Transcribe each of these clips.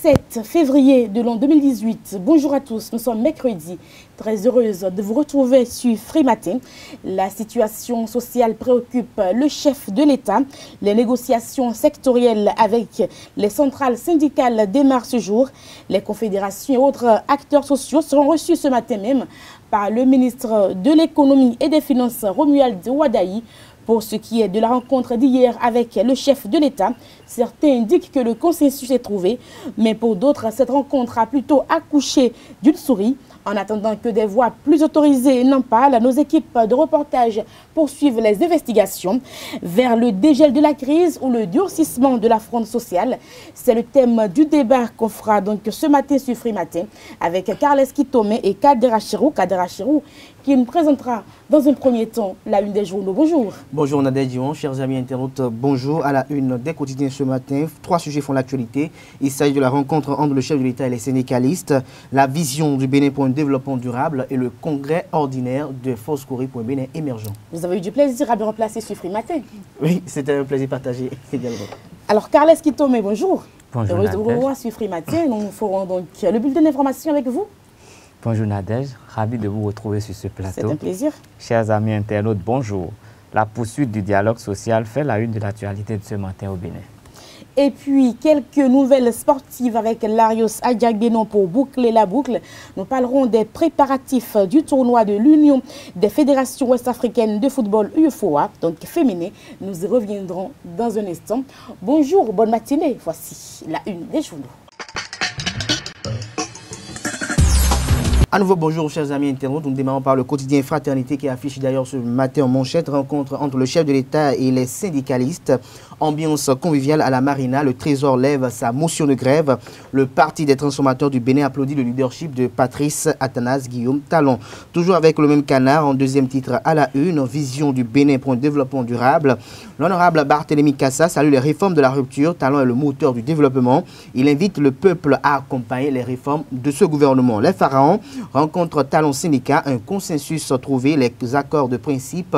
7 février de l'an 2018. Bonjour à tous, nous sommes mercredi. Très heureuse de vous retrouver sur Free Matin. La situation sociale préoccupe le chef de l'État. Les négociations sectorielles avec les centrales syndicales démarrent ce jour. Les confédérations et autres acteurs sociaux seront reçus ce matin même par le ministre de l'Économie et des Finances, Romuald Wadaï. Pour ce qui est de la rencontre d'hier avec le chef de l'État, certains indiquent que le consensus est trouvé, mais pour d'autres, cette rencontre a plutôt accouché d'une souris. En attendant que des voix plus autorisées n'en parlent, nos équipes de reportage poursuivent les investigations vers le dégel de la crise ou le durcissement de la fronde sociale. C'est le thème du débat qu'on fera donc ce matin sur Free Matin avec Carles Kitome et Kadera Chirou. Kadera Chirou qui nous présentera dans un premier temps la une des journaux. Bonjour. Bonjour Nadège Dion, chers amis internautes, bonjour. À la une des quotidiens ce matin, 3 sujets font l'actualité. Il s'agit de la rencontre entre le chef de l'État et les syndicalistes, la vision du Bénin pour un développement durable et le congrès ordinaire de Foscori pour un Bénin émergent. Vous avez eu du plaisir à me remplacer sur Free Matin. Oui, c'était un plaisir partagé également. Alors Carles Kitome, bonjour. Bonjour Nadège. Vous revoyez sur Free Matin, nous ferons donc le bulletin d'information avec vous. Bonjour Nadège, ravi de vous retrouver sur ce plateau. C'est un plaisir. Chers amis internautes, bonjour. La poursuite du dialogue social fait la une de l'actualité de ce matin au Bénin. Et puis, quelques nouvelles sportives avec Larios Adjagbenon pour boucler la boucle. Nous parlerons des préparatifs du tournoi de l'Union des fédérations ouest-africaines de football UFOA, donc féminin. Nous y reviendrons dans un instant. Bonjour, bonne matinée. Voici la une des journaux. À nouveau, bonjour chers amis internautes. Nous démarrons par le quotidien Fraternité qui affiche d'ailleurs ce matin en manchette rencontre entre le chef de l'État et les syndicalistes. Ambiance conviviale à la Marina, le Trésor lève sa motion de grève. Le Parti des transformateurs du Bénin applaudit le leadership de Patrice Athanase Guillaume Talon. Toujours avec le même canard, en deuxième titre à la une, vision du Bénin pour un développement durable. L'honorable Barthélémy Cassa salue les réformes de la rupture. Talon est le moteur du développement. Il invite le peuple à accompagner les réformes de ce gouvernement. Les pharaons rencontrent Talon syndicat, un consensus trouvé, les accords de principe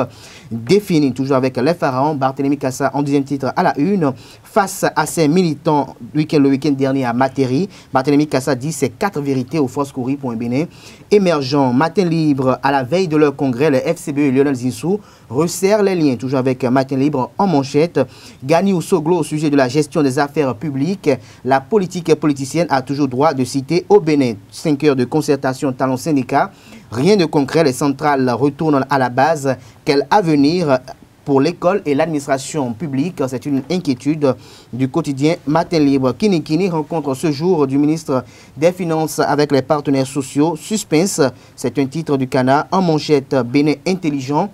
définis. Toujours avec les pharaons, Barthélémy Cassa en deuxième titre à la une. Face à ces militants le week-end dernier à Matéri, Barthélémy Cassa dit ses 4 vérités au Foscori pour un Bénin émergent. Matin libre, à la veille de leur congrès, le FCBE et Lionel Zinsou resserrent les liens. Toujours avec Matin libre en manchette. Gani Ousoglo au sujet de la gestion des affaires publiques. La politique politicienne a toujours droit de citer au Bénin. 5 heures de concertation Talon syndicat. Rien de concret, les centrales retournent à la base. Quel avenir pour l'école et l'administration publique? C'est une inquiétude du quotidien Matin Libre. Kini rencontre ce jour du ministre des Finances avec les partenaires sociaux. Suspense, c'est un titre du Canard en manchette. Bénin intelligent.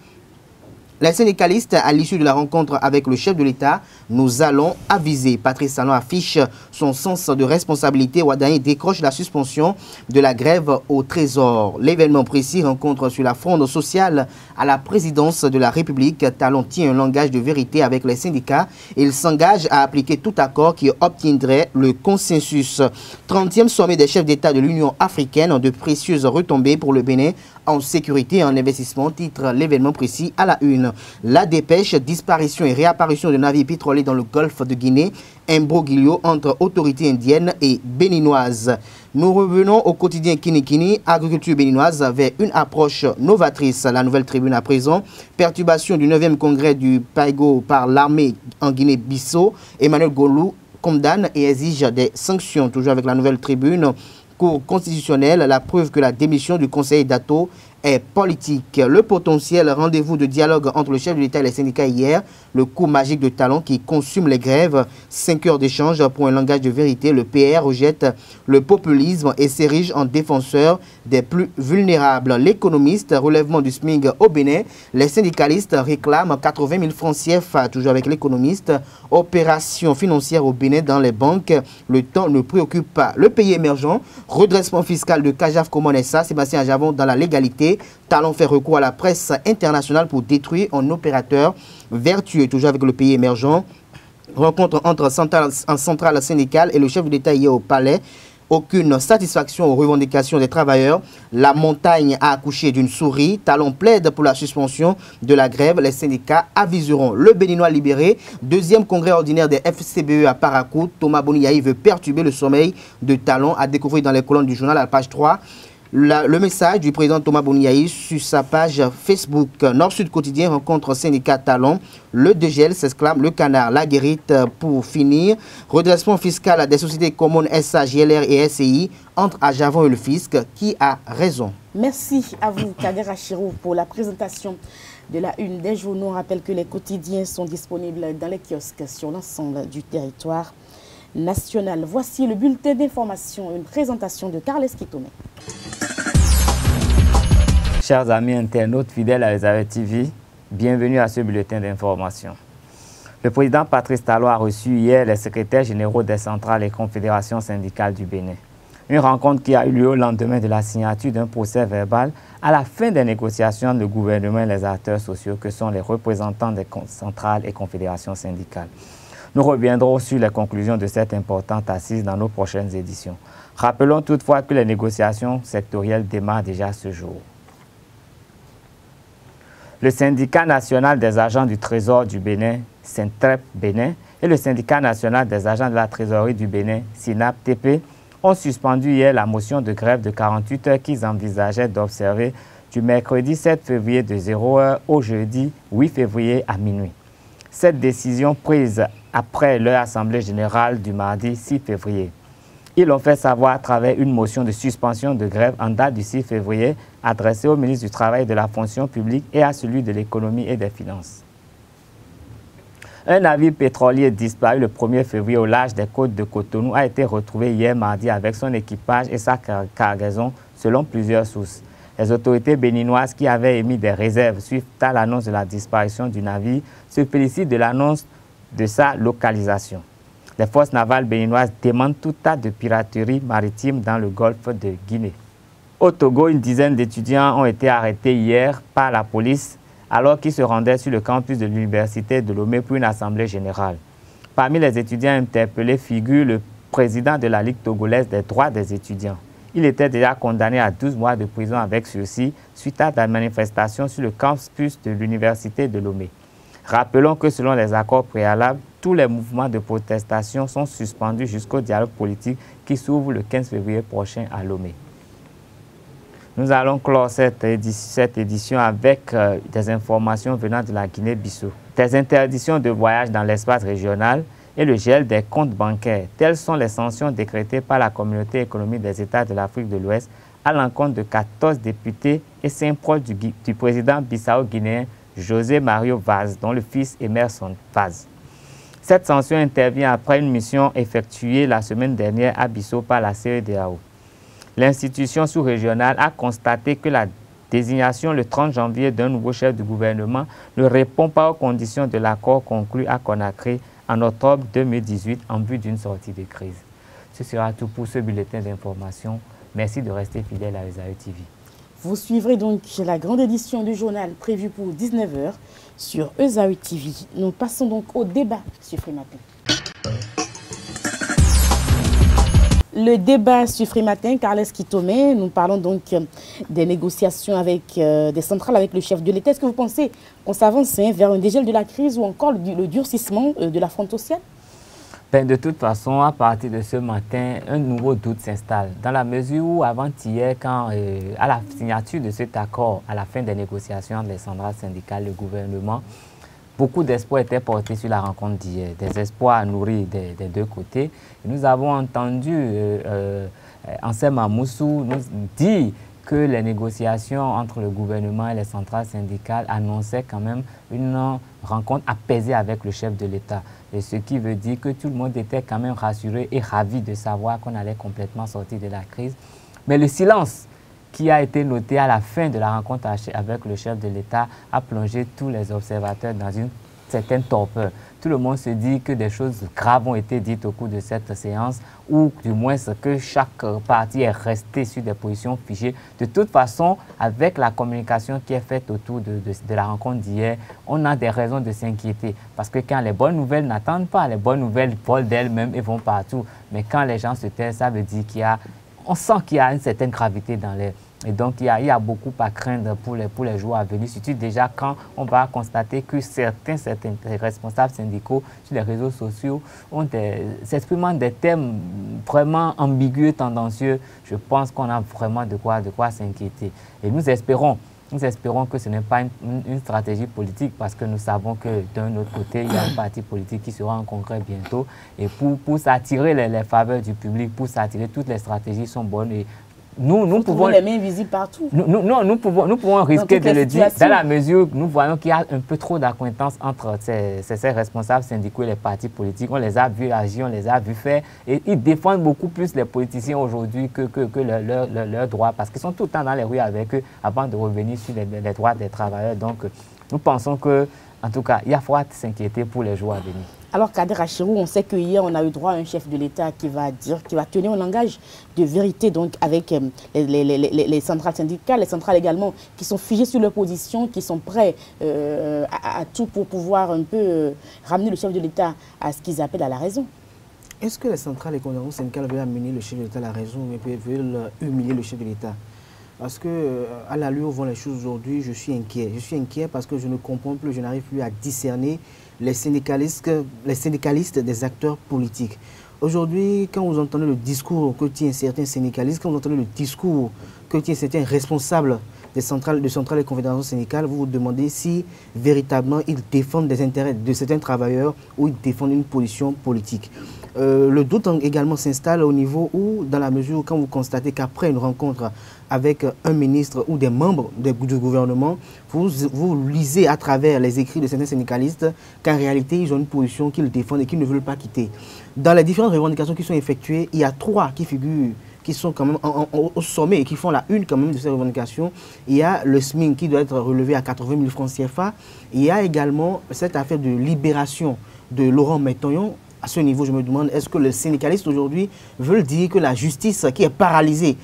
Les syndicalistes, à l'issue de la rencontre avec le chef de l'État, nous allons aviser. Patrice Talon affiche son sens de responsabilité. Wadaï décroche la suspension de la grève au Trésor. L'événement précis rencontre sur la fronde sociale à la présidence de la République. Talon tient un langage de vérité avec les syndicats. Il s'engage à appliquer tout accord qui obtiendrait le consensus. 30e sommet des chefs d'État de l'Union africaine, de précieuses retombées pour le Bénin en sécurité et en investissement, titre l'événement précis à la une. La dépêche, disparition et réapparition de navires pétroliers dans le golfe de Guinée, imbroglio entre autorités indiennes et béninoises. Nous revenons au quotidien Kini, agriculture béninoise vers une approche novatrice. La Nouvelle Tribune à présent, perturbation du 9e congrès du PAIGO par l'armée en Guinée-Bissau. Emmanuel Golou condamne et exige des sanctions. Toujours avec la Nouvelle Tribune, Cour constitutionnelle, la preuve que la démission du conseil d'Ato est politique. Le potentiel rendez-vous de dialogue entre le chef de l'État et les syndicats hier, le coup magique de Talon qui consume les grèves, 5 heures d'échange pour un langage de vérité. Le PR rejette le populisme et s'érige en défenseur des plus vulnérables. L'économiste, relèvement du SMIG au Bénin, les syndicalistes réclament 80 000 francs CFA, toujours avec l'économiste. Opération financière au Bénin dans les banques, le temps ne préoccupe pas. Le pays émergent, redressement fiscal de Kajaf Komonessa, Sébastien Ajavon dans la légalité. Talon fait recours à la presse internationale pour détruire un opérateur vertueux, toujours avec le pays émergent. Rencontre entre centrale syndicale et le chef de l'État hier au Palais. Aucune satisfaction aux revendications des travailleurs. La montagne a accouché d'une souris. Talon plaide pour la suspension de la grève. Les syndicats aviseront le Béninois libéré. Deuxième congrès ordinaire des FCBE à Parakou. Thomas Boniaï veut perturber le sommeil de Talon, à découvrir dans les colonnes du journal à la page 3. Le message du président Thomas Boniaï sur sa page Facebook. Nord-Sud quotidien rencontre syndicat Talon. Le dégel s'exclame le canard. La guérite pour finir. Redressement fiscal des sociétés communes SA, GLR et SCI entre à Javon et le fisc. Qui a raison? Merci à vous, Kader Achirou, pour la présentation de la une des journaux. On rappelle que les quotidiens sont disponibles dans les kiosques sur l'ensemble du territoire national. Voici le bulletin d'information, une présentation de Carles Kitome. Chers amis internautes fidèles à Elisabeth TV, bienvenue à ce bulletin d'information. Le président Patrice Talon a reçu hier les secrétaires généraux des centrales et confédérations syndicales du Bénin. Une rencontre qui a eu lieu au lendemain de la signature d'un procès verbal à la fin des négociations entre le gouvernement et les acteurs sociaux que sont les représentants des centrales et confédérations syndicales. Nous reviendrons sur les conclusions de cette importante assise dans nos prochaines éditions. Rappelons toutefois que les négociations sectorielles démarrent déjà ce jour. Le syndicat national des agents du Trésor du Bénin, Syntrep Bénin, et le syndicat national des agents de la trésorerie du Bénin, SYNAP-TP, ont suspendu hier la motion de grève de 48 heures qu'ils envisageaient d'observer du mercredi 7 février de 0h au jeudi 8 février à minuit. Cette décision prise après leur assemblée générale du mardi 6 février. Ils l'ont fait savoir à travers une motion de suspension de grève en date du 6 février adressée au ministre du Travail et de la Fonction publique et à celui de l'Économie et des Finances. Un navire pétrolier disparu le 1er février au large des côtes de Cotonou a été retrouvé hier mardi avec son équipage et sa cargaison selon plusieurs sources. Les autorités béninoises qui avaient émis des réserves suite à l'annonce de la disparition du navire se félicitent de l'annonce de sa localisation. Les forces navales béninoises demandent tout tas de piraterie maritime dans le golfe de Guinée. Au Togo, une dizaine d'étudiants ont été arrêtés hier par la police alors qu'ils se rendaient sur le campus de l'université de Lomé pour une assemblée générale. Parmi les étudiants interpellés figure le président de la Ligue togolaise des droits des étudiants. Il était déjà condamné à 12 mois de prison avec sursis suite à la manifestation sur le campus de l'université de Lomé. Rappelons que selon les accords préalables, tous les mouvements de protestation sont suspendus jusqu'au dialogue politique qui s'ouvre le 15 février prochain à Lomé. Nous allons clore cette édition avec des informations venant de la Guinée-Bissau. Des interdictions de voyage dans l'espace régional et le gel des comptes bancaires. Telles sont les sanctions décrétées par la communauté économique des États de l'Afrique de l'Ouest à l'encontre de 14 députés et 5 proches du président bissau-guinéen José Mario Vaz, dont le fils Emerson Vaz. Cette sanction intervient après une mission effectuée la semaine dernière à Bissau par la CEDEAO. L'institution sous-régionale a constaté que la désignation le 30 janvier d'un nouveau chef de gouvernement ne répond pas aux conditions de l'accord conclu à Conakry en octobre 2018 en vue d'une sortie de crise. Ce sera tout pour ce bulletin d'information. Merci de rester fidèle à Elisabeth TV. Vous suivrez donc la grande édition du journal prévue pour 19h sur Elisabeth TV. Nous passons donc au débat sur Freematin. Le débat sur Freematin, Carles Kitome, nous parlons donc des négociations avec des centrales avec le chef de l'État. Est-ce que vous pensez qu'on s'avance vers un dégel de la crise ou encore le durcissement de la fronte sociale? De toute façon, à partir de ce matin, un nouveau doute s'installe. Dans la mesure où, avant-hier, à la signature de cet accord, à la fin des négociations entre les centrales syndicales et le gouvernement, beaucoup d'espoirs étaient portés sur la rencontre d'hier, des espoirs nourris des deux côtés. Et nous avons entendu Anselme Amoussou nous dire que les négociations entre le gouvernement et les centrales syndicales annonçaient quand même une rencontre apaisée avec le chef de l'État. Et ce qui veut dire que tout le monde était quand même rassuré et ravi de savoir qu'on allait complètement sortir de la crise. Mais le silence qui a été noté à la fin de la rencontre avec le chef de l'État a plongé tous les observateurs dans une certaine torpeur. Tout le monde se dit que des choses graves ont été dites au cours de cette séance, ou du moins que chaque parti est resté sur des positions figées. De toute façon, avec la communication qui est faite autour de la rencontre d'hier, on a des raisons de s'inquiéter. Parce que quand les bonnes nouvelles n'attendent pas, les bonnes nouvelles volent d'elles-mêmes et vont partout. Mais quand les gens se taisent, ça veut dire qu'il y a, on sent qu'il y a une certaine gravité dans l'air. Et donc, il y a beaucoup à craindre pour les jours à venir, surtout déjà quand on va constater que certains responsables syndicaux sur les réseaux sociaux s'expriment des thèmes vraiment ambigus, tendancieux. Je pense qu'on a vraiment de quoi s'inquiéter. Et nous espérons que ce n'est pas une stratégie politique, parce que nous savons que d'un autre côté, il y a un parti politique qui sera en congrès bientôt. Et pour s'attirer les faveurs du public, pour s'attirer, toutes les stratégies sont bonnes. Et nous pouvons les mains visibles partout. Nous pouvons risquer de le dire dans la mesure où nous voyons qu'il y a un peu trop d'acquaintance entre ces responsables syndicaux et les partis politiques. On les a vus agir, on les a vus faire, et ils défendent beaucoup plus les politiciens aujourd'hui que leurs droits, parce qu'ils sont tout le temps dans les rues avec eux avant de revenir sur les droits des travailleurs. Donc nous pensons que, en tout cas, il y a fort à s'inquiéter pour les jours à venir. Alors, Kader Achirou, on sait qu'hier, on a eu droit à un chef de l'État qui va tenir un langage de vérité, donc avec les centrales syndicales, les centrales également, qui sont figées sur leur position, qui sont prêts à tout pour pouvoir un peu ramener le chef de l'État à ce qu'ils appellent à la raison. Est-ce que les centrales et conventions syndicales veulent amener le chef de l'État à la raison, mais veulent humilier le chef de l'État? Parce que, à l'allure où vont les choses aujourd'hui, je suis inquiet. Je suis inquiet parce que je ne comprends plus, je n'arrive plus à discerner les syndicalistes des acteurs politiques. Aujourd'hui, quand vous entendez le discours que tiennent certains syndicalistes, quand vous entendez le discours que tiennent certains responsables de centrales et confédérations syndicales, vous vous demandez si véritablement ils défendent des intérêts de certains travailleurs ou ils défendent une position politique. Le doute également s'installe au niveau où, dans la mesure où quand vous constatez qu'après une rencontre avec un ministre ou des membres du gouvernement, vous lisez à travers les écrits de certains syndicalistes qu'en réalité, ils ont une position qu'ils défendent et qu'ils ne veulent pas quitter. Dans les différentes revendications qui sont effectuées, il y a 3 qui figurent, qui sont quand même au sommet et qui font la une quand même de ces revendications. Il y a le SMIC qui doit être relevé à 80 000 francs CFA. Il y a également cette affaire de libération de Laurent Métoyon. À ce niveau, je me demande, est-ce que les syndicalistes aujourd'hui veulent dire que la justice qui est paralysée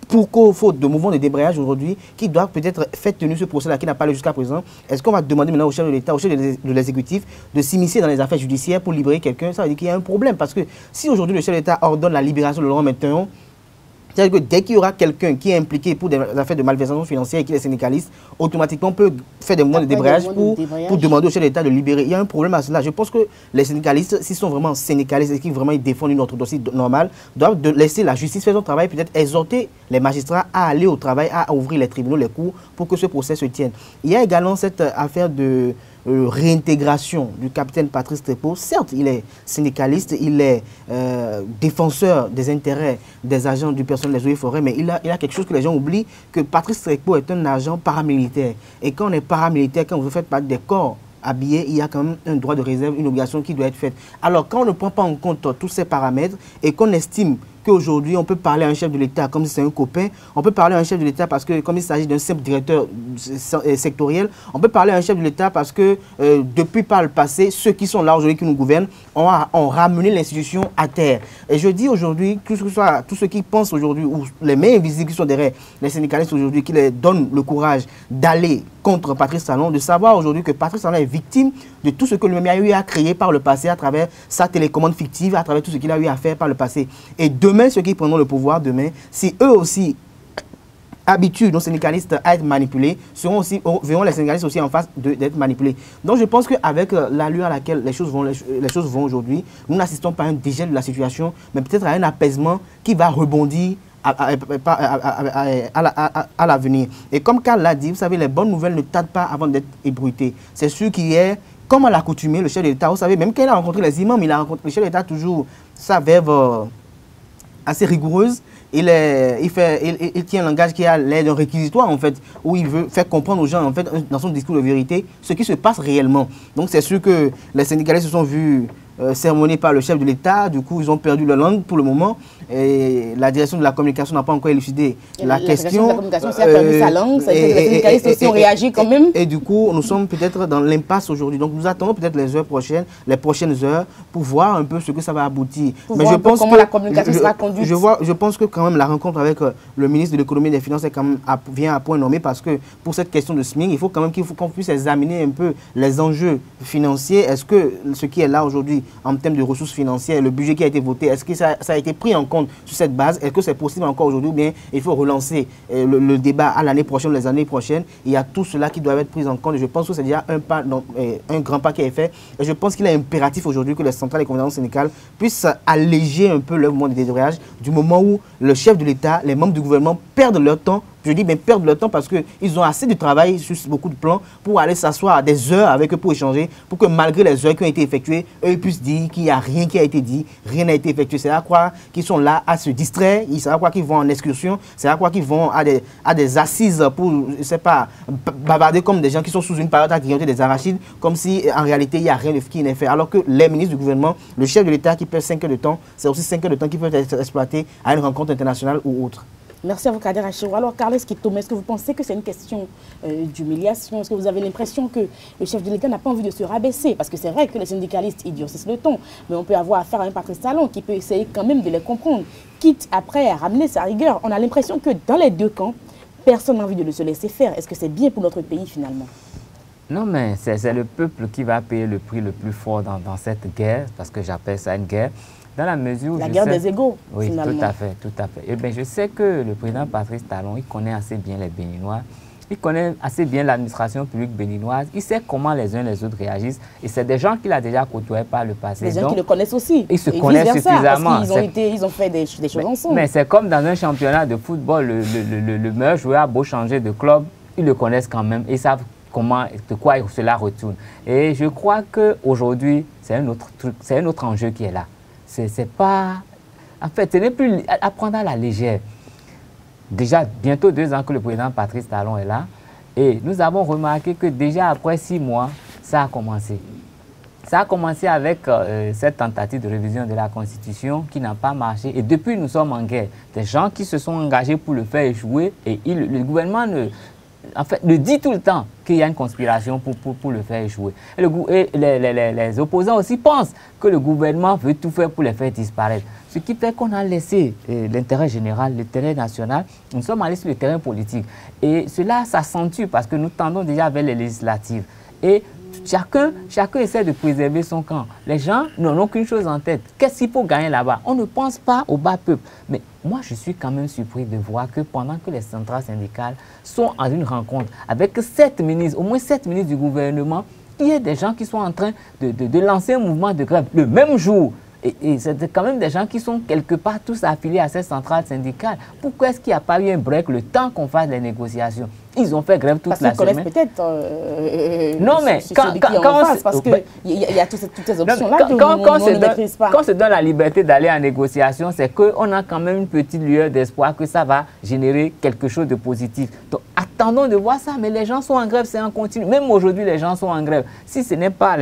pour faute de mouvement de débrayage aujourd'hui, qui doit peut-être faire tenir ce procès-là qui n'a pas lieu jusqu'à présent, est-ce qu'on va demander maintenant au chef de l'État, au chef de l'exécutif de s'immiscer dans les affaires judiciaires pour libérer quelqu'un? Ça veut dire qu'il y a un problème, parce que si aujourd'hui le chef de l'État ordonne la libération de Laurent Métoyon, c'est-à-dire que dès qu'il y aura quelqu'un qui est impliqué pour des affaires de malversation financière et qui est syndicaliste, automatiquement on peut faire des mouvements de débrayage pour demander au chef de l'État de libérer. Il y a un problème à cela. Je pense que les syndicalistes, s'ils sont vraiment syndicalistes et qui vraiment ils défendent une orthodoxie normale, doivent laisser la justice faire son travail, peut-être exhorter les magistrats à aller au travail, à ouvrir les tribunaux, les cours, pour que ce procès se tienne. Il y a également cette affaire de réintégration du capitaine Patrice Trépeau. Certes, il est syndicaliste, il est défenseur des intérêts des agents du personnel des eaux et forêts, mais il a quelque chose que les gens oublient, que Patrice Trépeau est un agent paramilitaire. Et quand on est paramilitaire, quand vous faites partie des corps habillés, il y a quand même un droit de réserve, une obligation qui doit être faite. Alors, quand on ne prend pas en compte tous ces paramètres et qu'on estime qu'aujourd'hui, on peut parler à un chef de l'État comme si c'est un copain, on peut parler à un chef de l'État parce que, comme il s'agit d'un simple directeur sectoriel, on peut parler à un chef de l'État parce que, depuis par le passé, ceux qui sont là aujourd'hui, qui nous gouvernent, ont ramené l'institution à terre. Et je dis aujourd'hui, tous ceux qui pensent aujourd'hui, ou les mains invisibles qui sont derrière les syndicalistes aujourd'hui, qui les donnent le courage d'aller contre Patrice Talon, de savoir aujourd'hui que Patrice Talon est victime de tout ce que lui-même a eu à créer par le passé à travers sa télécommande fictive, à travers tout ce qu'il a eu à faire par le passé. Et demain, ceux qui prendront le pouvoir demain, si eux aussi habituent nos syndicalistes à être manipulés, verront les syndicalistes aussi en face d'être manipulés. Donc je pense qu'avec l'allure à laquelle les choses vont aujourd'hui, nous n'assistons pas à un dégel de la situation, mais peut-être à un apaisement qui va rebondir à l'avenir. Et comme Karl l'a dit, vous savez, les bonnes nouvelles ne tardent pas avant d'être ébruitées. C'est sûr qu'hier, comme à l'accoutumée, le chef de l'État, vous savez, même quand il a rencontré les imams, le chef de l'État toujours sa verve assez rigoureuse. Il tient un langage qui a l'air d'un réquisitoire, en fait, où il veut faire comprendre aux gens, en fait, dans son discours de vérité, ce qui se passe réellement. Donc c'est sûr que les syndicalistes se sont vus sermonné par le chef de l'État. Du coup, ils ont perdu leur langue pour le moment. Et la direction de la communication n'a pas encore élucidé la question. La communication aussi a perdu sa langue. Ça a été les syndicalistes aussi ont réagi quand même. Et du coup, nous sommes peut-être dans l'impasse aujourd'hui. Donc, nous attendons peut-être les prochaines heures pour voir un peu ce que ça va aboutir. Mais je pense comment la communication sera conduite. Je pense que quand même la rencontre avec le ministre de l'économie et des finances est quand même vient à point nommé parce que pour cette question de SMIC, il faut quand même qu'on puisse examiner un peu les enjeux financiers. Est-ce que ce qui est là aujourd'hui en termes de ressources financières, le budget qui a été voté, est-ce que ça a été pris en compte sur cette base? Est-ce que c'est possible encore aujourd'hui ou bien il faut relancer le débat à l'année prochaine, les années prochaines? Il y a tout cela qui doit être pris en compte. Et je pense que c'est déjà un grand pas qui est fait. Et je pense qu'il est impératif aujourd'hui que les centrales et conventions syndicales puissent alléger un peu leur mouvement de débrayage du moment où le chef de l'État, les membres du gouvernement perdent leur temps. Je dis bien perdre leur temps parce qu'ils ont assez de travail sur beaucoup de plans pour aller s'asseoir des heures avec eux pour échanger, pour que malgré les heures qui ont été effectuées, eux ils puissent dire qu'il n'y a rien qui a été dit, rien n'a été effectué. C'est à croire qu'ils sont là à se distraire, c'est à croire qu'ils vont en excursion, c'est à croire qu'ils vont à des assises pour, je sais pas, bavarder comme des gens qui sont sous une période à grignoter des arachides, comme si en réalité il n'y a rien qui n'est fait. Alors que les ministres du gouvernement, le chef de l'État qui perd 5 heures de temps, c'est aussi 5 heures de temps qui peuvent être exploités à une rencontre internationale ou autre. Merci à vous, Kader Achirou. Alors, Carles Kitome, est-ce que vous pensez que c'est une question d'humiliation? Est-ce que vous avez l'impression que le chef de l'État n'a pas envie de se rabaisser? Parce que c'est vrai que les syndicalistes, ils durcissent le ton, mais on peut avoir affaire à un Patrice Talon qui peut essayer quand même de les comprendre, quitte après à ramener sa rigueur. On a l'impression que dans les deux camps, personne n'a envie de se laisser faire. Est-ce que c'est bien pour notre pays, finalement? Non, mais c'est le peuple qui va payer le prix le plus fort dans cette guerre, parce que j'appelle ça une guerre. Dans la mesure où la guerre des égaux, oui, finalement. Tout à fait, tout à fait. Et bien, je sais que le président Patrice Talon, il connaît assez bien les Béninois, il connaît assez bien l'administration publique béninoise, il sait comment les uns les autres réagissent, et c'est des gens qu'il a déjà côtoyés par le passé. Des gens qui le connaissent aussi. Ils se connaissent suffisamment. Ils ont fait des choses ensemble. Mais c'est comme dans un championnat de football, le meilleur joueur a beau changer de club, ils le connaissent quand même, et ils savent de quoi cela retourne. Et je crois qu'aujourd'hui, c'est un autre truc, c'est un autre enjeu qui est là. C'est pas... En fait, ce n'est plus à prendre à la légère. Déjà, bientôt 2 ans que le président Patrice Talon est là. Et nous avons remarqué que déjà après 6 mois, ça a commencé. Ça a commencé avec cette tentative de révision de la Constitution qui n'a pas marché. Et depuis, nous sommes en guerre. Des gens qui se sont engagés pour le faire échouer. Et le gouvernement le dit tout le temps qu'il y a une conspiration pour le faire échouer. Et les opposants aussi pensent que le gouvernement veut tout faire pour les faire disparaître. Ce qui fait qu'on a laissé l'intérêt général, l'intérêt national, nous sommes allés sur le terrain politique. Et cela s'accentue parce que nous tendons déjà vers les législatives. Et chacun essaie de préserver son camp. Les gens n'ont aucune chose en tête. Qu'est-ce qu'il faut gagner là-bas? On ne pense pas au bas peuple. Mais moi, je suis quand même surpris de voir que pendant que les centrales syndicales sont en une rencontre avec 7 ministres, au moins 7 ministres du gouvernement, il y a des gens qui sont en train de lancer un mouvement de grève le même jour. Et c'est quand même des gens qui sont quelque part tous affiliés à ces centrales syndicales. Pourquoi est-ce qu'il n'y a pas eu un break le temps qu'on fasse les négociations? Ils ont fait grève toute la semaine. Parce qu'ils connaissent peut-être non, mais parce qu'il y a toutes ces options-là que on ne maîtrise pas. Quand on se donne la liberté d'aller en négociation, c'est qu'on a quand même une petite lueur d'espoir que ça va générer quelque chose de positif. Donc, attendons de voir ça. Mais les gens sont en grève, c'est en continu. Même aujourd'hui, les gens sont en grève. Si ce n'est pas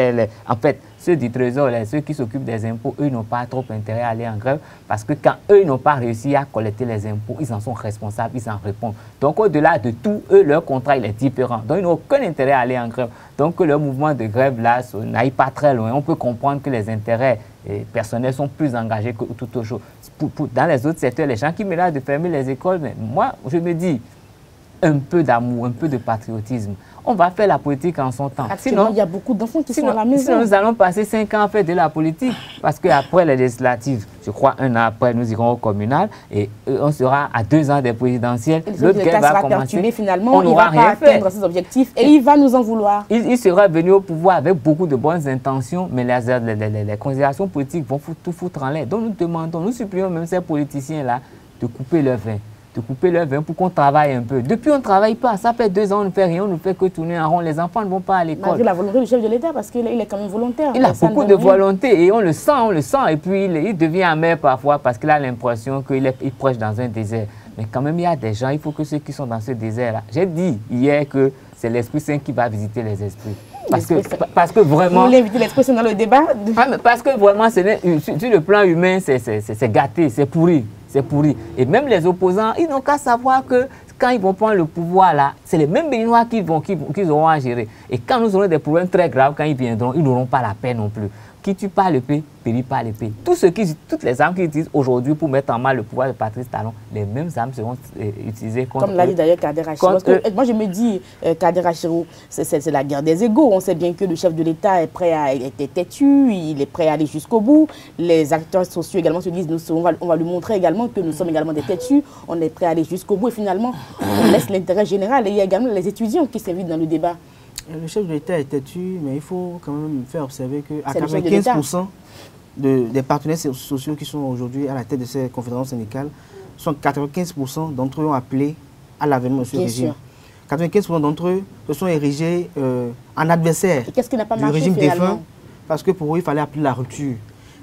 en fait, ceux du Trésor, ceux qui s'occupent des impôts, eux n'ont pas trop intérêt à aller en grève parce que quand eux n'ont pas réussi à collecter les impôts, ils en sont responsables, ils en répondent. Donc au-delà de tout, eux, leur contrat il est différent. Donc ils n'ont aucun intérêt à aller en grève. Donc que leur mouvement de grève là n'aille pas très loin. On peut comprendre que les intérêts personnels sont plus engagés que tout autre chose. Dans les autres secteurs, les gens qui menacent de fermer les écoles, mais moi je me dis un peu d'amour, un peu de patriotisme. On va faire la politique en son temps. Sinon, il y a beaucoup d'enfants qui sont à la maison. Sinon, nous allons passer 5 ans à faire de la politique. Parce qu'après les législatives, je crois 1 an après, nous irons au communal et on sera à 2 ans des présidentielles. L'autre guerre va commencer. Finalement, il ne va pas atteindre ses objectifs et il va nous en vouloir. Il sera venu au pouvoir avec beaucoup de bonnes intentions, mais les considérations politiques vont tout foutre en l'air. Donc nous demandons, nous supplions même ces politiciens-là de couper leur vin. Pour qu'on travaille un peu. Depuis, on ne travaille pas. Ça fait 2 ans, on ne fait rien, on ne fait que tourner en rond. Les enfants ne vont pas à l'école. Malgré la volonté du chef de l'État, parce qu'il est quand même volontaire. Il a beaucoup de volonté et on le sent. Et puis, il devient amer parfois parce qu'il a l'impression qu'il prêche dans un désert. Mais quand même, il y a des gens, il faut que ceux qui sont dans ce désert-là. J'ai dit hier que c'est l'Esprit Saint qui va visiter les esprits. Parce que vraiment... Vous voulez éviter l'expression dans le débat? Parce que vraiment, sur le plan humain, c'est gâté, c'est pourri. C'est pourri. Et même les opposants, ils n'ont qu'à savoir que quand ils vont prendre le pouvoir là, c'est les mêmes Béninois qu'ils auront à gérer. Et quand nous aurons des problèmes très graves, quand ils viendront, ils n'auront pas la paix non plus. Qui tue pas l'épée, périt pas l'épée. Toutes les armes qu'ils utilisent aujourd'hui pour mettre en mal le pouvoir de Patrice Talon, les mêmes armes seront utilisées contre Comme l'a dit d'ailleurs Kader Achirou. Moi je me dis, Kader Achirou, c'est la guerre des égaux. On sait bien que le chef de l'État est prêt à être têtu, il est prêt à aller jusqu'au bout. Les acteurs sociaux également se disent, on va lui montrer également que nous sommes également des têtus, on est prêt à aller jusqu'au bout et finalement on laisse l'intérêt général. Et il y a également les étudiants qui s'invitent dans le débat. Le chef de l'État est têtu, mais il faut quand même faire observer qu'à 95% des partenaires sociaux qui sont aujourd'hui à la tête de ces confédérations syndicales, 95% d'entre eux ont appelé à l'avènement de ce régime. 95% d'entre eux se sont érigés en adversaires du régime défunt, parce que pour eux, il fallait appeler la rupture.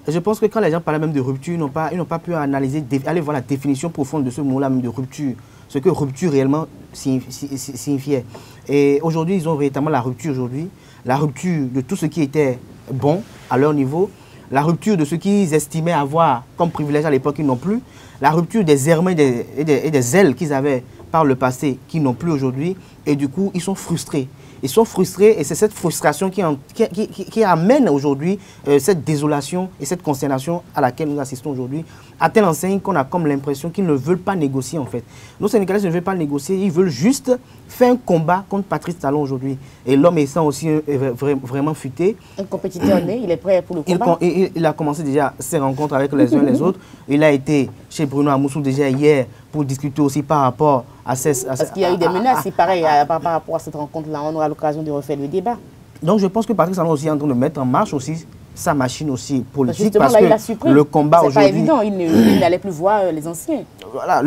Et je pense que quand les gens parlaient même de rupture, ils n'ont pas pu analyser, aller voir la définition profonde de ce mot-là, même de rupture. Ce que rupture réellement signifiait. Et aujourd'hui, ils ont véritablement la rupture aujourd'hui, la rupture de tout ce qui était bon à leur niveau, la rupture de ce qu'ils estimaient avoir comme privilège à l'époque qu'ils n'ont plus, la rupture des ermins et des ailes qu'ils avaient par le passé qu'ils n'ont plus aujourd'hui, et du coup, ils sont frustrés. Ils sont frustrés et c'est cette frustration qui amène aujourd'hui cette désolation et cette consternation à laquelle nous assistons aujourd'hui, à telle enseigne qu'on a comme l'impression qu'ils ne veulent pas négocier en fait. Nos syndicalistes ne veulent pas négocier, ils veulent juste faire un combat contre Patrice Talon aujourd'hui. Et l'homme étant aussi vraiment futé. Un compétiteur né, il est prêt pour le combat. Il a commencé déjà ses rencontres avec les uns et les autres. Il a été chez Bruno Amoussou déjà hier pour discuter aussi par rapport à ces... Parce qu'il y a eu des menaces, c'est pareil, par rapport à cette rencontre-là, on aura l'occasion de refaire le débat. Donc je pense que Patrice Talon aussi est en train de mettre en marche aussi sa machine aussi politique, parce là, que le combat aujourd'hui... C'est pas évident, il n'allait plus voir les anciens. Voilà,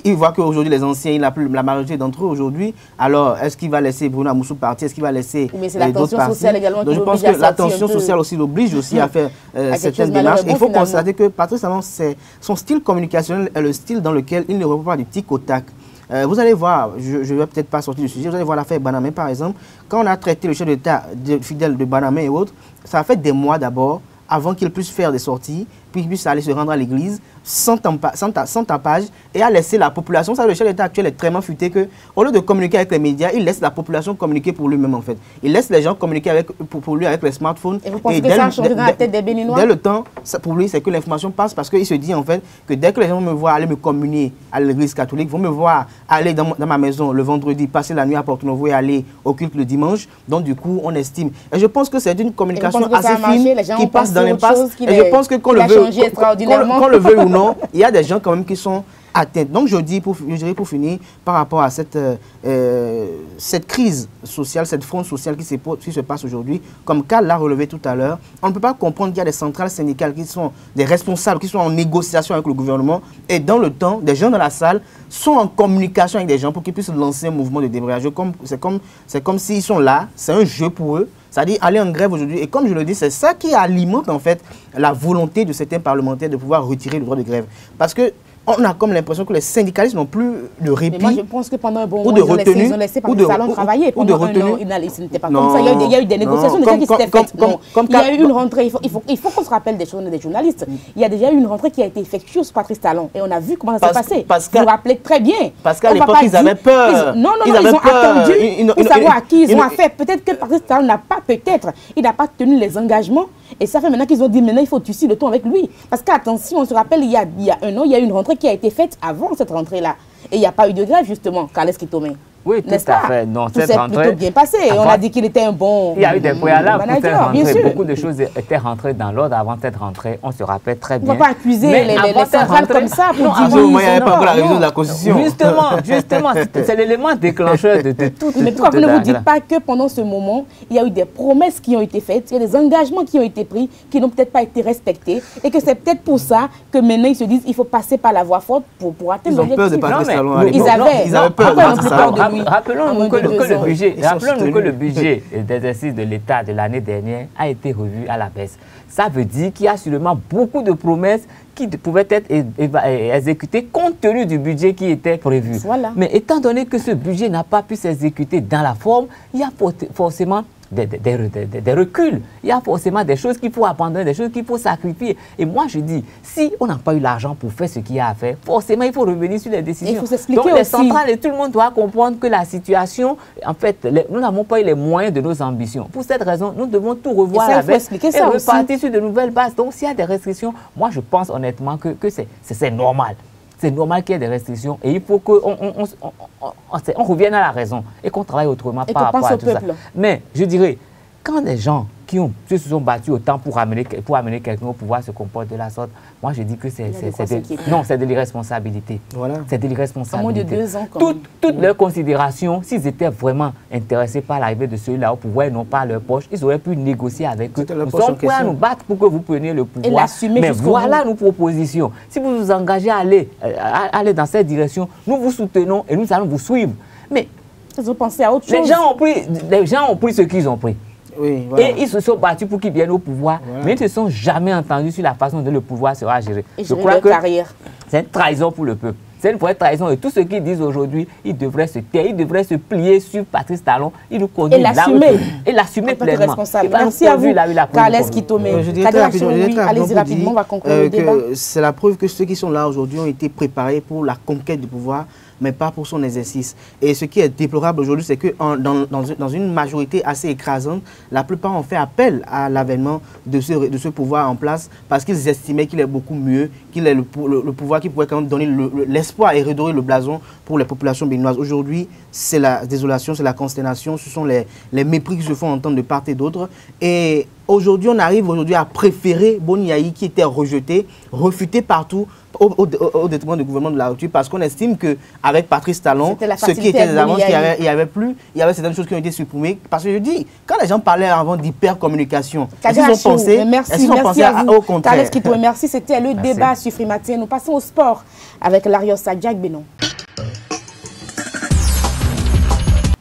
il voit qu'aujourd'hui les anciens, il n'a plus la majorité d'entre eux aujourd'hui. Alors, est-ce qu'il va laisser Bruno Amoussou partir? Est-ce qu'il va laisser d'autres partis? Donc je pense que la tension sociale aussi l'oblige aussi à faire certaines démarches. Il faut constater que Patrice Talon, son style communicationnel est le style dans lequel il ne répond pas du tic au tac. Vous allez voir, je ne vais peut-être pas sortir du sujet, vous allez voir l'affaire Banamé par exemple. Quand on a traité le chef d'État fidèle de Banamé et autres, ça a fait des mois d'abord avant qu'il puisse faire des sorties, puis qu'il puisse aller se rendre à l'église sans tapage et à laisser la population. Ça, le chef d'État actuel est tellement futé qu'au lieu de communiquer avec les médias, il laisse la population communiquer pour lui-même en fait. Il laisse les gens communiquer pour lui avec les smartphones. Et vous pensez que ça a changé dans la tête des Béninois? Dès le temps, pour lui, c'est que l'information passe parce qu'il se dit en fait que dès que les gens me voient aller me communier à l'église catholique, vont me voir aller dans ma maison le vendredi, passer la nuit à Porto Novo et aller au culte le dimanche. Donc du coup, on estime. Et je pense que c'est une communication assez fine qui passe dans l'impasse. Et je pense que qu'on le veuille ou non, il y a des gens quand même qui sont atteints. Donc je dirais pour finir, par rapport à cette crise sociale, cette fronde sociale qui se passe aujourd'hui, comme Karl l'a relevé tout à l'heure, on ne peut pas comprendre qu'il y a des centrales syndicales qui sont des responsables, qui sont en négociation avec le gouvernement, et dans le temps, des gens dans la salle sont en communication avec des gens pour qu'ils puissent lancer un mouvement de débrayage. C'est comme s'ils sont là, c'est un jeu pour eux. C'est-à-dire aller en grève aujourd'hui. Et comme je le dis, c'est ça qui alimente en fait la volonté de certains parlementaires de pouvoir retirer le droit de grève. Parce que on a comme l'impression que les syndicalistes n'ont plus de répit. Mais moi, je pense que pendant un bon moment, ils ont laissé Patrice Talon travailler. Pendant un an, ce n'était pas comme ça. Il y a eu des négociations déjà qui s'étaient faites. Il y a eu une rentrée. Il faut qu'on se rappelle des choses des journalistes. Il y a déjà eu une rentrée qui a été effectuée sur Patrice Talon. Et on a vu comment ça s'est passé. Vous vous rappelez très bien. Parce qu'à l'époque, ils avaient peur. Non, ils ont attendu pour savoir à qui ils ont affaire. Peut-être que Patrice Talon n'a pas tenu les engagements. Et ça fait maintenant qu'ils ont dit, maintenant il faut tisser le temps avec lui. Parce qu'attention, on se rappelle, il y a un an, il y a une rentrée qui a été faite avant cette rentrée-là. Et il n'y a pas eu de grève, justement, Carles Kitomé. Oui, tout à fait. Non, tout s'est plutôt bien passé. On a dit qu'il était un bon. Il y a eu des préalables pour cette rentrée. Bien sûr. Beaucoup de choses étaient rentrées dans l'ordre avant cette rentrée. On se rappelle très bien. On ne va pas accuser les centrales comme ça pour dire oui. Il n'y avait pas encore la révision de la Constitution. Justement, c'est l'élément déclencheur de tout. Mais pourquoi vous ne vous dites pas que pendant ce moment, il y a eu des promesses qui ont été faites, il y a des engagements qui ont été pris, qui n'ont peut-être pas été respectés, et que c'est peut-être pour ça que maintenant ils se disent qu'il faut passer par la voie forte pour atteindre l'objectif. Ils avaient peur de lui. Rappelons-nous que le budget d'exercice de l'État de l'année dernière a été revu à la baisse. Ça veut dire qu'il y a sûrement beaucoup de promesses qui pouvaient être exécutées compte tenu du budget qui était prévu. Voilà. Mais étant donné que ce budget n'a pas pu s'exécuter dans la forme, il y a forcément des reculs. Il y a forcément des choses qu'il faut abandonner, des choses qu'il faut sacrifier. Et moi, je dis, si on n'a pas eu l'argent pour faire ce qu'il y a à faire, forcément, il faut revenir sur les décisions. Il faut s'expliquer aussi. Donc, les centrales et tout le monde doit comprendre que la situation, en fait, nous n'avons pas eu les moyens de nos ambitions. Pour cette raison, nous devons tout revoir à la baisse et repartir sur de nouvelles bases. Donc, s'il y a des restrictions, moi, je pense honnêtement que c'est normal. C'est normal qu'il y ait des restrictions et il faut qu'on revienne à la raison et qu'on travaille autrement par rapport à tout ça. Mais je dirais, quand des gens qui se sont battus autant pour amener quelqu'un au pouvoir se comportent de la sorte, moi je dis que c'est de l'irresponsabilité. Voilà. C'est de l'irresponsabilité. À moins de 2 ans. Toutes leurs considérations, s'ils étaient vraiment intéressés par l'arrivée de ceux-là au pouvoir et non pas leur poche, ils auraient pu négocier avec eux. Nous sommes prêts à nous battre pour que vous preniez le pouvoir. Mais voilà nos propositions. Si vous vous engagez à aller dans cette direction, nous vous soutenons et nous allons vous suivre. Mais ils ont pensé à autre chose. Les gens ont pris ce qu'ils ont pris. Oui, voilà. Et ils se sont battus pour qu'ils viennent au pouvoir, voilà. Mais ils ne se sont jamais entendus sur la façon dont le pouvoir sera géré. Je crois que c'est une trahison pour le peuple. C'est une vraie trahison. Et tout ce qu'ils disent aujourd'hui, ils devraient se taire, ils devraient se plier sur Patrice Talon. Ils nous conduisent et l'assumer pleinement. Merci à vous, Carles Kitome. Allez-y rapidement, on va conclure le débat. C'est la preuve que ceux qui sont là aujourd'hui ont été préparés pour la conquête du pouvoir, mais pas pour son exercice. Et ce qui est déplorable aujourd'hui, c'est que dans une majorité assez écrasante, la plupart ont fait appel à l'avènement de ce pouvoir en place parce qu'ils estimaient qu'il est beaucoup mieux, qu'il est le pouvoir qui pourrait quand même donner l'espoir et redorer le blason pour les populations béninoises. Aujourd'hui, c'est la désolation, c'est la consternation, ce sont les mépris qui se font entendre de part et d'autre. Et aujourd'hui, on arrive à préférer Boni Yayi qui était rejeté, refuté partout, au détriment du gouvernement de la République, parce qu'on estime qu'avec Patrice Talon, ce qui était des avances, il y avait certaines choses qui ont été supprimées. Parce que je dis, quand les gens parlaient avant d'hypercommunication, est-ce qu'ils ont pensé, au contraire? Merci, c'était le débat sur Frimatin. Nous passons au sport avec Larios Jack Benon.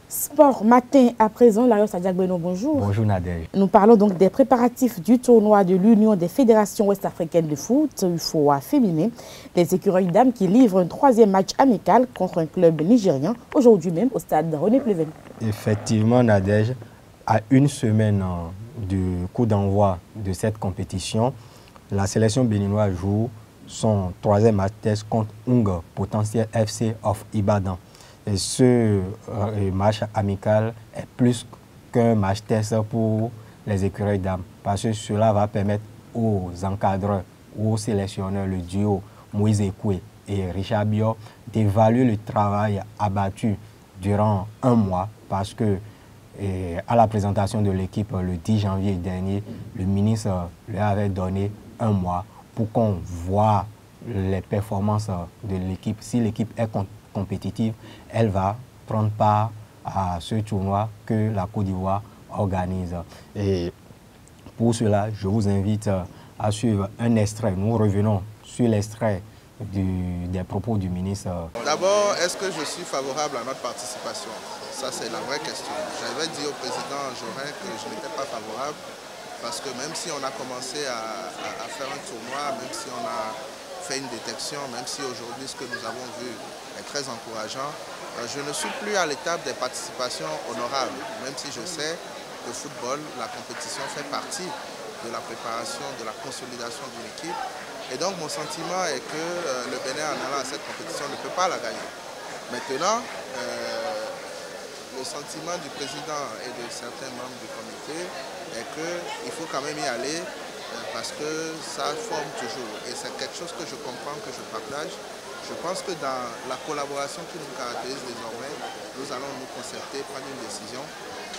Sport matin à présent, Larios Jack Benon, bonjour. Bonjour Nadège. Nous parlons donc des préparatifs du tournoi de l'Union des fédérations ouest-africaines de foot, UFOA féminin. Les écureuils dames qui livrent un 3e match amical contre un club nigérien, aujourd'hui même au stade René Pleven. Effectivement Nadège, à une semaine du coup d'envoi de cette compétition, la sélection béninoise joue son 3e match test contre Unga, potentiel FC of Ibadan. Et ce match amical est plus qu'un match test pour les écureuils dames, parce que cela va permettre aux encadreurs, aux sélectionneurs, le duo Moïse Ekoué et Richard Biot, d'évaluer le travail abattu durant un mois, parce que à la présentation de l'équipe le 10 janvier dernier, le ministre leur avait donné un mois pour qu'on voit les performances de l'équipe. Si l'équipe est compétitive, elle va prendre part à ce tournoi que la Côte d'Ivoire organise. Et pour cela, je vous invite à suivre un extrait. Nous revenons sur l'extrait des propos du ministre. D'abord, est-ce que je suis favorable à notre participation? Ça, c'est la vraie question. J'avais dit au président Jorin que je n'étais pas favorable parce que même si on a commencé à faire un tournoi, même si on a fait une détection, même si aujourd'hui ce que nous avons vu est très encourageant, je ne suis plus à l'étape des participations honorables, même si je sais que le football, la compétition fait partie de la préparation, de la consolidation d'une équipe. Et donc mon sentiment est que le Bénin en allant à cette compétition ne peut pas la gagner. Maintenant, le sentiment du président et de certains membres du comité est qu'il faut quand même y aller parce que ça forme toujours. Et c'est quelque chose que je comprends, que je partage. Je pense que dans la collaboration qui nous caractérise désormais, nous allons nous concerter, prendre une décision.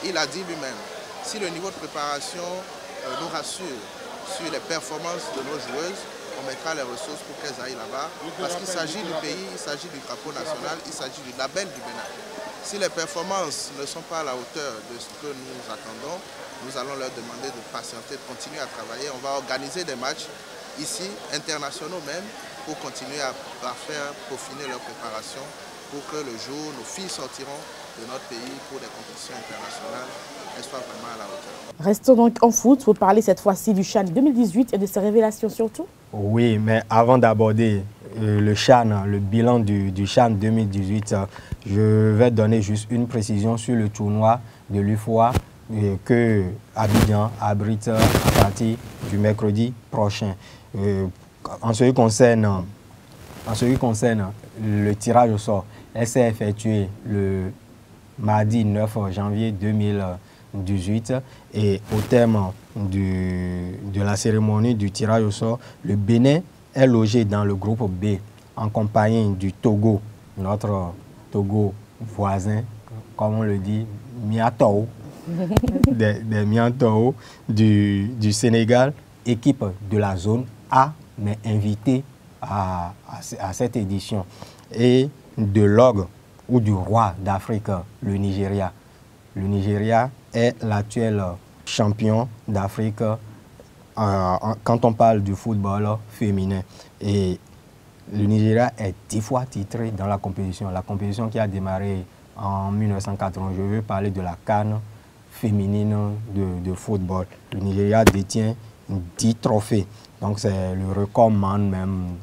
Il a dit lui-même, si le niveau de préparation nous rassure sur les performances de nos joueuses, on mettra les ressources pour qu'elles aillent là-bas. Parce qu'il s'agit du pays, il s'agit du drapeau national, il s'agit du label du Bénin. Si les performances ne sont pas à la hauteur de ce que nous attendons, nous allons leur demander de patienter, de continuer à travailler. On va organiser des matchs ici, internationaux même, pour continuer à faire peaufiner leur préparation pour que le jour où nos filles sortiront de notre pays pour des compétitions internationales, elles soient vraiment à la hauteur. Restons donc en foot. Vous parlez cette fois-ci du CHAN 2018 et de ses révélations surtout. Oui, mais avant d'aborder le CHAN, le bilan du CHAN 2018, je vais donner juste une précision sur le tournoi de l'UFOA que Abidjan abrite à partir du mercredi prochain. En ce qui concerne le tirage au sort, elle s'est effectuée le mardi 9 janvier 2018 et au terme de la cérémonie du tirage au sort, le Bénin est logé dans le groupe B en compagnie du Togo, notre Togo voisin, comme on le dit, Miatao, des Miatao du Sénégal, équipe de la zone A, mais invitée à cette édition, et de l'ogre ou du roi d'Afrique, le Nigeria. Le Nigeria est l'actuel champion d'Afrique quand on parle du football féminin. Et le Nigeria est 10 fois titré dans la compétition qui a démarré en 1980. Je veux parler de la CAN féminine de football. Le Nigeria détient 10 trophées. Donc c'est le record man même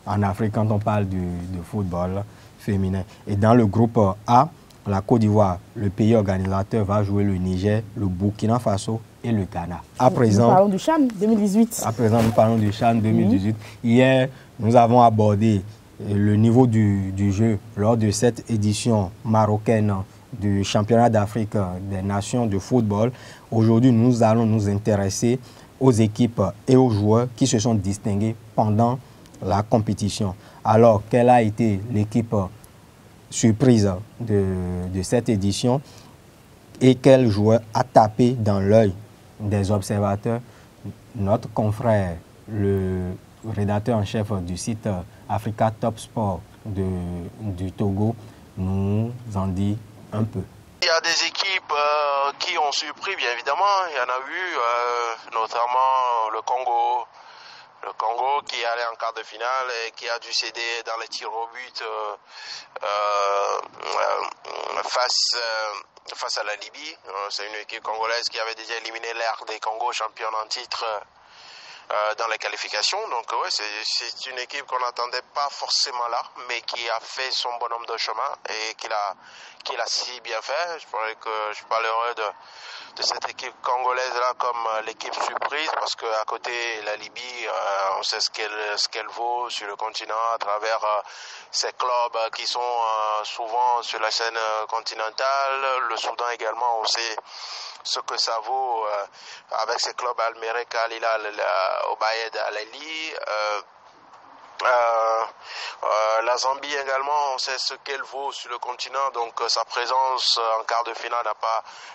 en Afrique quand on parle de football féminin. Et dans le groupe A, la Côte d'Ivoire, le pays organisateur, va jouer le Niger, le Burkina Faso et le Ghana. À présent, nous parlons du CHAN 2018. À présent, nous parlons du CHAN 2018. Hier, nous avons abordé le niveau du jeu lors de cette édition marocaine du championnat d'Afrique des nations de football. Aujourd'hui, nous allons nous intéresser aux équipes et aux joueurs qui se sont distingués pendant la compétition. Alors, quelle a été l'équipe surprise de cette édition et quel joueur a tapé dans l'œil des observateurs? Notre confrère, le rédacteur en chef du site Africa Top Sport du Togo, nous en dit un peu. Il y a des équipes qui ont surpris, bien évidemment. Il y en a eu, notamment le Congo. Le Congo qui est allé en quart de finale et qui a dû céder dans les tirs au but face à la Libye. C'est une équipe congolaise qui avait déjà éliminé l'RD Congo, championne en titre dans les qualifications. Donc ouais, c'est une équipe qu'on n'attendait pas forcément là, mais qui a fait son bonhomme de chemin et qui l'a si bien fait. Je parlerai de cette équipe congolaise là comme l'équipe surprise, parce qu'à côté la Libye, on sait ce qu'elle vaut sur le continent à travers ces clubs qui sont souvent sur la scène continentale. Le Soudan également, on sait ce que ça vaut avec ces clubs Al-Merreikh, Al-Hilal, Obaïd, Al-Ali. La Zambie également, on sait ce qu'elle vaut sur le continent, donc sa présence en quart de finale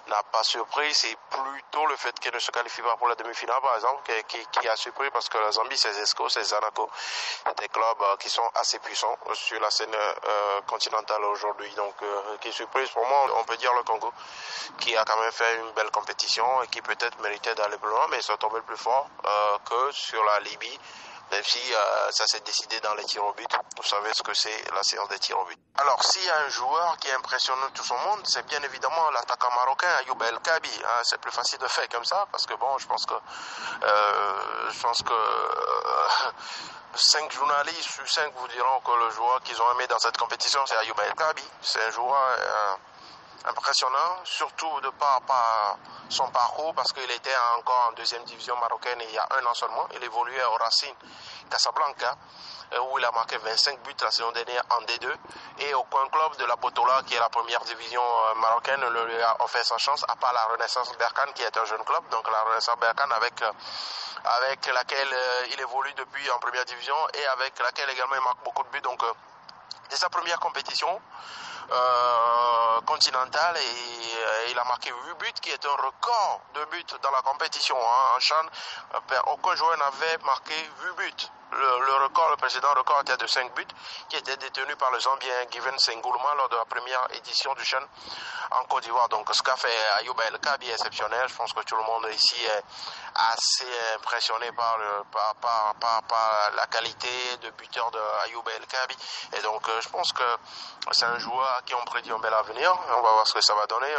n'a pas surpris. C'est plutôt le fait qu'elle ne se qualifie pas pour la demi-finale, par exemple, qui a surpris, parce que la Zambie, c'est Zesco, c'est Zanaco, des clubs qui sont assez puissants sur la scène continentale aujourd'hui. Donc, qui est surprise pour moi, on peut dire le Congo, qui a quand même fait une belle compétition et qui peut-être méritait d'aller plus loin, mais ils sont tombés plus fort que sur la Libye. Même si ça s'est décidé dans les tirs au but. Vous savez ce que c'est la séance des tirs au but. Alors, s'il y a un joueur qui impressionne tout son monde, c'est bien évidemment l'attaquant marocain Ayoub El Kabi. Hein, c'est plus facile de faire comme ça, parce que bon, je pense que 5 journalistes sur 5 vous diront que le joueur qu'ils ont aimé dans cette compétition, c'est Ayoub El Kabi. C'est un joueur impressionnant, surtout de par son parcours, parce qu'il était encore en deuxième division marocaine il y a 1 an seulement. Il évoluait au Racing Casablanca, où il a marqué 25 buts la saison dernière en D2, et au Coin Club de la Botola, qui est la première division marocaine, lui a offert sa chance, à part la Renaissance Berkane, qui est un jeune club, donc la Renaissance Berkane avec laquelle il évolue depuis en première division, et avec laquelle également il marque beaucoup de buts. Donc c'est sa première compétition continentale, et il a marqué 8 buts, qui est un record de buts dans la compétition. En CHAN, aucun joueur n'avait marqué 8 buts. Le précédent record était de 5 buts, qui était détenu par le Zambien Given Sengoulma lors de la première édition du CHAN en Côte d'Ivoire. Donc ce qu'a fait Ayoub El Kabi est exceptionnel. Je pense que tout le monde ici est assez impressionné par la qualité de buteur de Ayoub El Kabi. Et donc je pense que c'est un joueur à qui on prédit un bel avenir. On va voir ce que ça va donner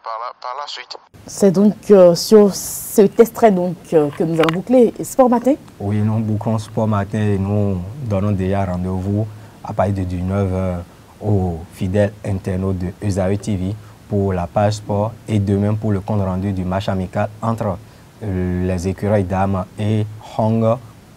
par la suite. C'est donc sur cet extrait que nous allons boucler Sport Matin. Oui, nous bouclons Sport Matin et nous donnons déjà rendez-vous à partir de 19h aux fidèles internautes de Esaü TV pour la page sport et demain pour le compte rendu du match amical entre les écureuils d'âme et Hong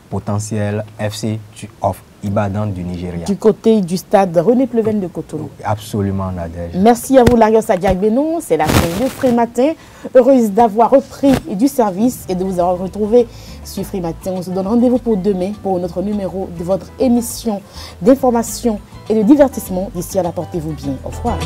Potentiel FC of Ibadan du Nigeria. Du côté du stade René Pleven de Cotonou. Absolument, Nadège. Merci à vous, Larios Adiagbenou. C'est la fin de Free Matin. Heureuse d'avoir repris du service et de vous avoir retrouvé sur Free Matin. On se donne rendez-vous pour demain pour notre numéro de votre émission d'information et de divertissement. D'ici là, portez-vous bien. Au revoir.